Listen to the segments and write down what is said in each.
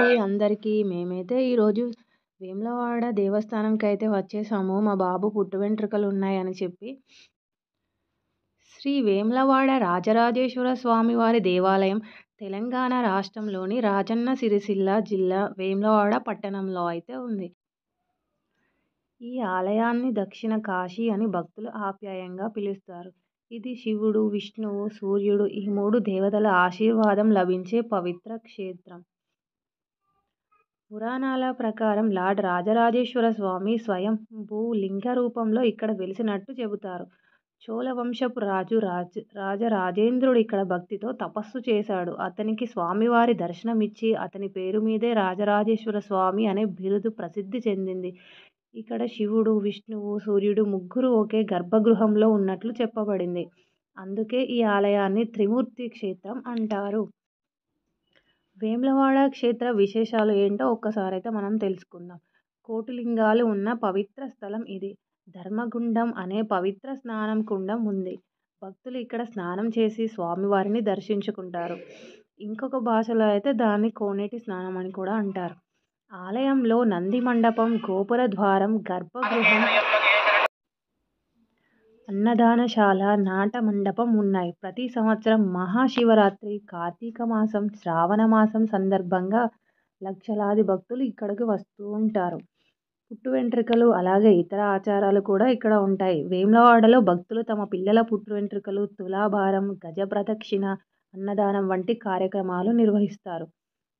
అండి అందరికీ. మేమైతే ఈరోజు వేములవాడ దేవస్థానంకైతే వచ్చేసాము. మా బాబు పుట్టు వెంట్రుకలున్నాయని చెప్పి. శ్రీ వేములవాడ రాజరాజేశ్వర స్వామివారి దేవాలయం తెలంగాణ రాష్ట్రంలోని రాజన్న సిరిసిల్ల జిల్లా వేములవాడ పట్టణంలో అయితే ఉంది. ఈ ఆలయాన్ని దక్షిణ కాశీ అని భక్తులు ఆప్యాయంగా పిలుస్తారు. ఇది శివుడు, విష్ణువు, సూర్యుడు ఈ 3 దేవతల ఆశీర్వాదం లభించే పవిత్ర క్షేత్రం. పురాణాల ప్రకారం లార్డ్ రాజరాజేశ్వర స్వామి స్వయంభూ లింగ రూపంలో ఇక్కడ వెలిసినట్టు చెబుతారు. చోళ వంశపు రాజు రాజరాజేంద్రుడు ఇక్కడ భక్తితో తపస్సు చేశాడు. అతనికి స్వామివారి దర్శనమిచ్చి అతని పేరు మీదే రాజరాజేశ్వర స్వామి అనే బిరుదు ప్రసిద్ధి చెందింది. ఇక్కడ శివుడు, విష్ణువు, సూర్యుడు ముగ్గురు ఒకే గర్భగృహంలో ఉన్నట్లు చెప్పబడింది. అందుకే ఈ ఆలయాన్ని త్రిమూర్తి క్షేత్రం అంటారు. వేములవాడ క్షేత్ర విశేషాలు ఏంటో ఒక్కసారైతే మనం తెలుసుకుందాం. కోటిలింగాలు ఉన్న పవిత్ర స్థలం ఇది. ధర్మగుండం అనే పవిత్ర స్నానం కుండం ఉంది. భక్తులు ఇక్కడ స్నానం చేసి స్వామివారిని దర్శించుకుంటారు. ఇంకొక భాషలో అయితే దాన్ని కోనేటి స్నానం అని కూడా అంటారు. ఆలయంలో నంది మండపం, గోపుర ద్వారం, గర్భగృహం, అన్నదానశాల, నాట మండపం ఉన్నాయి. ప్రతి సంవత్సరం మహాశివరాత్రి, కార్తీక మాసం, శ్రావణ మాసం సందర్భంగా లక్షలాది భక్తులు ఇక్కడికి వస్తూ ఉంటారు. పుట్టు వెంట్రుకలు అలాగే ఇతర ఆచారాలు కూడా ఇక్కడ ఉంటాయి. వేములవాడలో భక్తులు తమ పిల్లల పుట్టు వెంట్రుకలు, తులాభారం, గజ ప్రదక్షిణ, అన్నదానం వంటి కార్యక్రమాలు నిర్వహిస్తారు.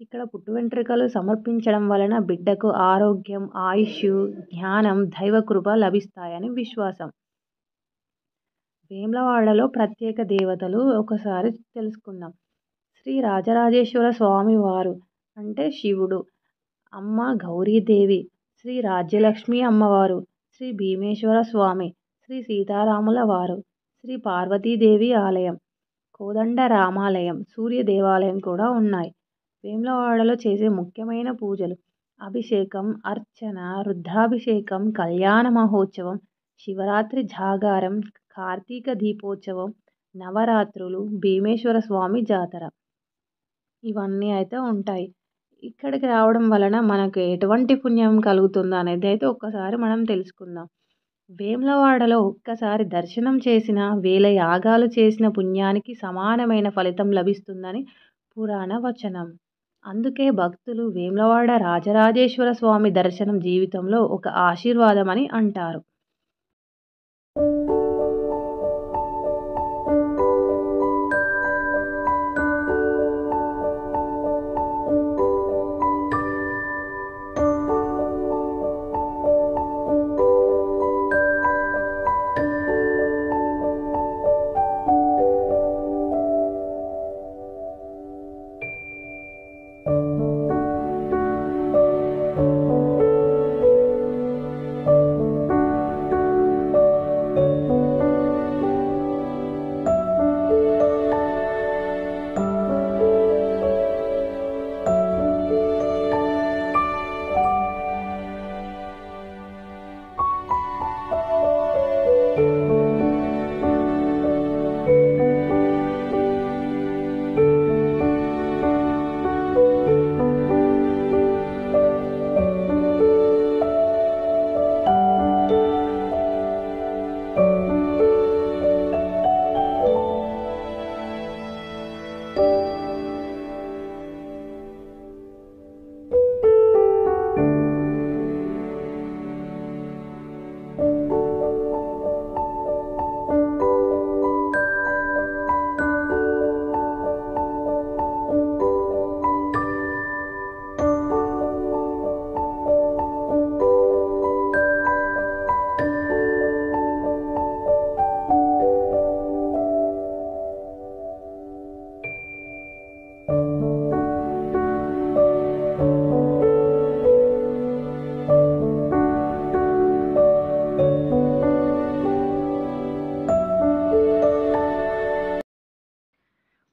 ఇక్కడ పుట్టు వెంట్రుకలు సమర్పించడం వలన బిడ్డకు ఆరోగ్యం, ఆయుష్, జ్ఞానం, దైవకృప లభిస్తాయని విశ్వాసం. వేములవాడలో ప్రత్యేక దేవతలు ఒకసారి తెలుసుకుందాం. శ్రీ రాజరాజేశ్వర స్వామి వారు అంటే శివుడు, అమ్మ గౌరీదేవి, శ్రీ రాజ్యలక్ష్మి అమ్మవారు, శ్రీ భీమేశ్వర స్వామి, శ్రీ సీతారాముల వారు, శ్రీ పార్వతీదేవి ఆలయం, కోదండ రామాలయం, సూర్య దేవాలయం కూడా ఉన్నాయి. వేములవాడలో చేసే ముఖ్యమైన పూజలు అభిషేకం, అర్చన, రుద్రాభిషేకం, కళ్యాణ మహోత్సవం, శివరాత్రి జాగారం, కార్తీక దీపోత్సవం, నవరాత్రులు, భీమేశ్వర స్వామి జాతర ఇవన్నీ అయితే ఉంటాయి. ఇక్కడికి రావడం వలన మనకు ఎటువంటి పుణ్యం కలుగుతుందో అనేది అయితే ఒక్కసారి మనం తెలుసుకుందాం. వేములవాడలో ఒక్కసారి దర్శనం చేసిన 1000 యాగాలు చేసిన పుణ్యానికి సమానమైన ఫలితం లభిస్తుందని పురాణ వచనం. అందుకే భక్తులు వేములవాడ రాజరాజేశ్వర స్వామి దర్శనం జీవితంలో ఒక ఆశీర్వాదమని అంటారు.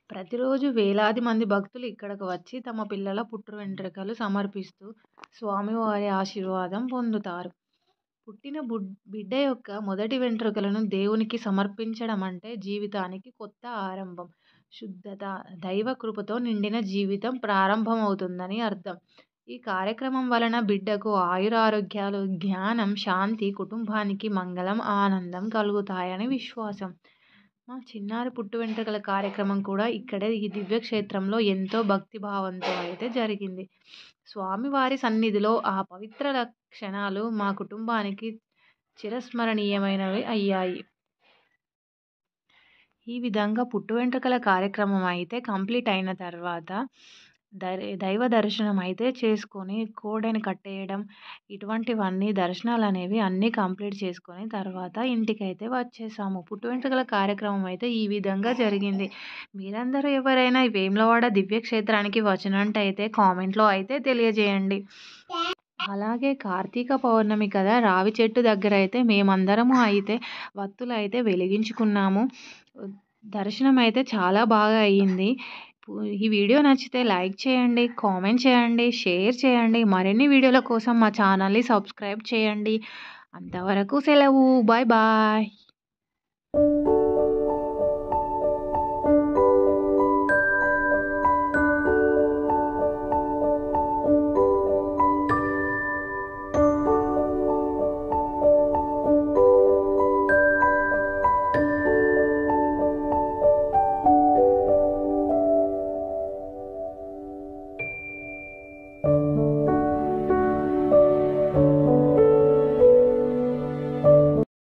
ప్రతిరోజు వేలాది మంది భక్తులు ఇక్కడకు వచ్చి తమ పిల్లల పుట్టు వెంట్రుకలు సమర్పిస్తూ స్వామివారి ఆశీర్వాదం పొందుతారు. పుట్టిన బిడ్డ యొక్క మొదటి వెంట్రుకలను దేవునికి సమర్పించడం అంటే జీవితానికి కొత్త ఆరంభం. శుద్ధత, దైవ కృపతో నిండిన జీవితం ప్రారంభమవుతుందని అర్థం. ఈ కార్యక్రమం వలన బిడ్డకు ఆయురారోగ్యాలు, జ్ఞానం, శాంతి, కుటుంబానికి మంగళం, ఆనందం కలుగుతాయని విశ్వాసం. మా చిన్నారి పుట్టు వెంట్రుకల కార్యక్రమం కూడా ఇక్కడే ఈ దివ్యక్షేత్రంలో ఎంతో భక్తిభావంతో అయితే జరిగింది. స్వామివారి సన్నిధిలో ఆ పవిత్ర క్షణాలు మా కుటుంబానికి చిరస్మరణీయమైనవి అయ్యాయి. ఈ విధంగా పుట్టు వెంట్రుకల కార్యక్రమం అయితే కంప్లీట్ అయిన తర్వాత దైవ దర్శనం అయితే చేసుకొని కోడెని కట్టేయడం ఇటువంటివన్నీ దర్శనాలు అనేవి అన్నీ కంప్లీట్ చేసుకొని తర్వాత ఇంటికైతే వచ్చేసాము. పుట్టు వెంట్రుకల కార్యక్రమం అయితే ఈ విధంగా జరిగింది. మీరందరూ ఎవరైనా ఈ వేములవాడ దివ్యక్షేత్రానికి వచ్చినట్టయితే కామెంట్లో అయితే తెలియజేయండి. అలాగే కార్తీక పౌర్ణమి కదా, రావి చెట్టు దగ్గర అయితే మేమందరము అయితే వత్తులు అయితే వెలిగించుకున్నాము. దర్శనం అయితే చాలా బాగా అయ్యింది. ఈ వీడియో నచ్చితే లైక్ చేయండి, కామెంట్ చేయండి, షేర్ చేయండి. మరిన్ని వీడియోల కోసం మా ఛానల్ని సబ్స్క్రైబ్ చేయండి. అంతవరకు సెలవు. Bye bye.